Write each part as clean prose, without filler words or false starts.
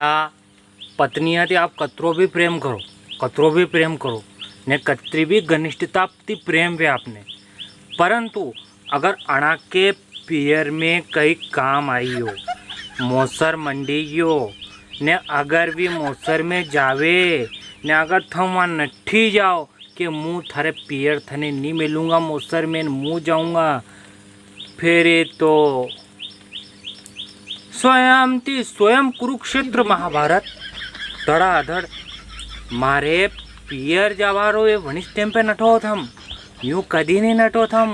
आ पत्नीयाથી आप कतरो भी प्रेम करो ने कतरी भी घनिष्ठताથી प्रेम वे आपने, परंतु अगर अणा के पियर में कई काम आई हो, मोसर मंडी गयो ने अगर भी मोसर में जावे ने अगर थम वहाँ नठी जाओ कि मुँह थारे पियर थने नहीं मिलूँगा मोसर में मुँह जाऊँगा, फिर ये तो स्वयं कुरुक्षेत्र महाभारत धड़ाधड़ मारे पियर जवारो ये वनिस टाइम पे नठो थम यूँ कदी नहीं नठो थम।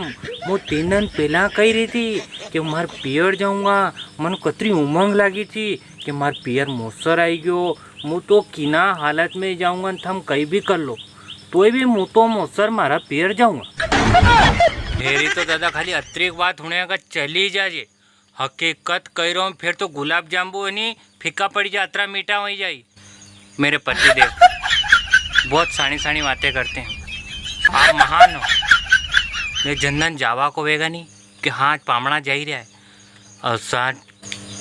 मु 3 दिन पहला कही रही थी कि मार पियर जाऊँगा, मन कतरी उमंग लगी थी कि मार पियर मोसर आई गयो, मु तो किना हालत में जाऊँगा थम कहीं भी कर लो तो भी मु तो मोसर मारा पियर जाऊँगा। मेरी तो दादा खाली अतिरिक्त बात होने का चली जाए, हकीकत कह रहा हूँ फिर तो गुलाब जामुन नहीं फीका पड़ जाए अतरा मीठा हो जाए। मेरे पति देव बहुत सानी सानी बातें करते हैं, आप महान हो। मैं जनधन जावा को वेगा नहीं कि हाँ पामड़ा जा ही रहा है और साथ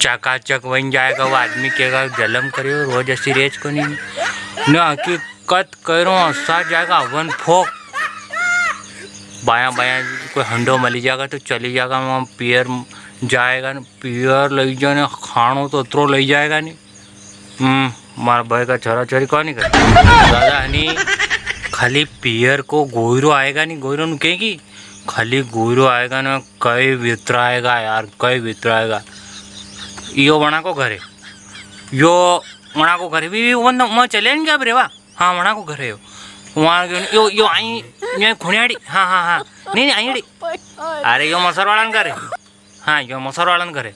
चकाचक बन जाएगा वो आदमी कहेगा जलम करे रोज ऐसी रेज को नहीं न हकीकत कह रहा हूँ साथ जाएगा वन फोक बायां बायां कोई हंडो मली जाएगा तो चली जाएगा वहाँ पियर जाएगा न पियर लई जाने खाणो तो अतरो लई जाएगा नहीं। मारा भाई का छोरा छोरी कौन नहीं करता दादा हनी खाली पियर को गोयरो आएगा नहीं, गोयरो नु कहेगी खाली गोयरो आएगा ना कई वितर आएगा यार, कई वितर आएगा। यो वणा को घरे यो वणा को घरे भी वहाँ चले नहीं क्या रेवा, हाँ वणा को घरे वहाँ यो यो आई यो खुणियाड़ी हाँ हाँ हाँ नहीं आई अरे यो मसर वाला घरे, हाँ यो मसर वाला घरे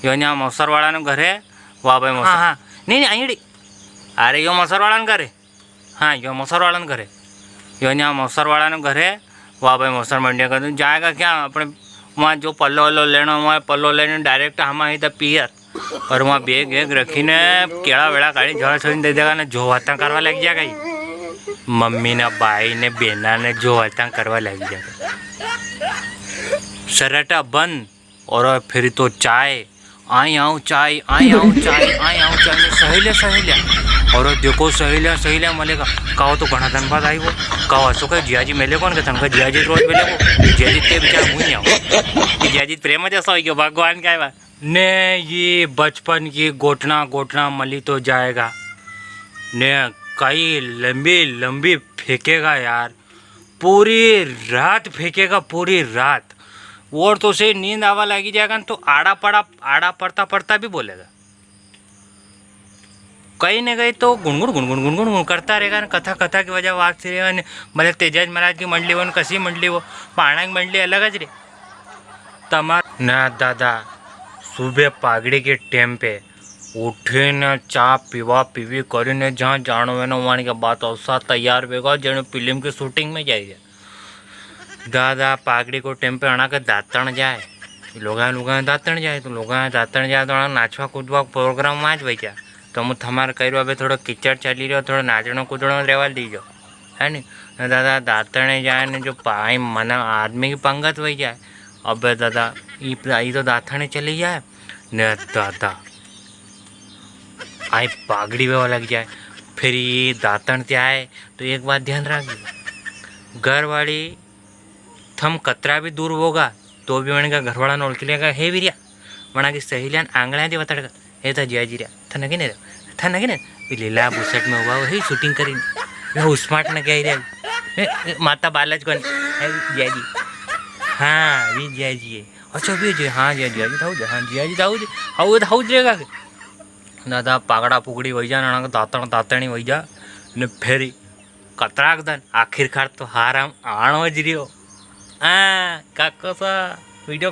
यो यहाँ मसर वाला घरे वाह भाई हाँ हाँ नहीं आई अरे यो मसर वाला घरे, हाँ यो मसर वाला घरे यो यहाँ मसर वाला घरे वाह भाई मसर मंडिया कर जाएगा क्या अपने वहाँ जो पल्लो वल्लो लेना वहाँ पल्लो लेने डायरेक्ट हम ही तो पियर और वहाँ बेग वेग रखी ने केड़ा वेड़ा काढ़ी झोड़ा छोड़ी दे देगा ना जो हाथा करवा लग जाएगा ही मम्मी ने भाई ने बेना ने जो हाथा करवा लग जाएगा। सराटा बंद और फिर तो चाय आई आऊँ चाय आई आऊँ चाय आई आऊँ चाय में सहेलिया और देखो सहेलिया मलेगा कहो तो घना दिन बाद आई वो कहो असो कह जियाजी मेले कौन कहता उनका जियाजी रोज मिले वो जियाजी के बेचारा मुँह नहीं आओ कि जियाजी प्रेम जैसा हो गया भगवान का है ने ये बचपन की गोटना मली तो जाएगा ने कई लंबी फेंकेगा यार, पूरी रात फेंकेगा पूरी रात और तो से नींद आवा लगी जाएगा तो आड़ा पड़ता भी बोलेगा, कहीं न कहीं तो गुनगुन करता रहेगा ना कथा की वजह वाग से रहेगा। भले तेजाज महाराज की मंडली वो कसी मंडली वो पाणा की मंडली अलग ज रे तमार ना दादा। सुबह पागड़ी के टाइम पे उठे न चा पीवी कर जहाँ जानो है ना वहाँ के बात अवसा तैयार होगा जन फिल्म की शूटिंग में जाएगा दादा। पागड़ी को टाइम पे अणा के दातण जाए लोग दातण जाए तो नाचवा कूदवा प्रोग्राम में ज वही जाए तो मुझे थमार करो अभी थोड़ा कीचड़ चली रहा थोड़ा नाचनो कूदनो रेवा दीजो है नी दादा। दातणे जाए ने जो पाई मन आदमी की पंगत वही जाए अब दादा ये तो दातणे चली जाए न दादा आई पागड़ी वे लग जाए फिर ये दातण से आए तो एक बात ध्यान रखिए घर वाली थम कतरा भी दूर होगा तो भी मैंने घर वाला ओळखी लेगा हे वीरिया मना की सहेलियां आंगळ्या थी वतड़गा हे था जियाजी रा था नगी ने लीला बुसट में हुआ वही शूटिंग करी वो स्मार्ट न क्या रे माता बालाज कौन जियाजी हाँ वी जियाजी है अच्छा भी जी हाँ जियाजी थाऊ हाँ जियाजी थाऊ रहेगा दादा। पागड़ा पुगड़ी वही जा ना दातणी वही जा ने फेरी कतराक दन आखिरकार तो हाराम आणो ज रियो। हाँ काको सा वीडियो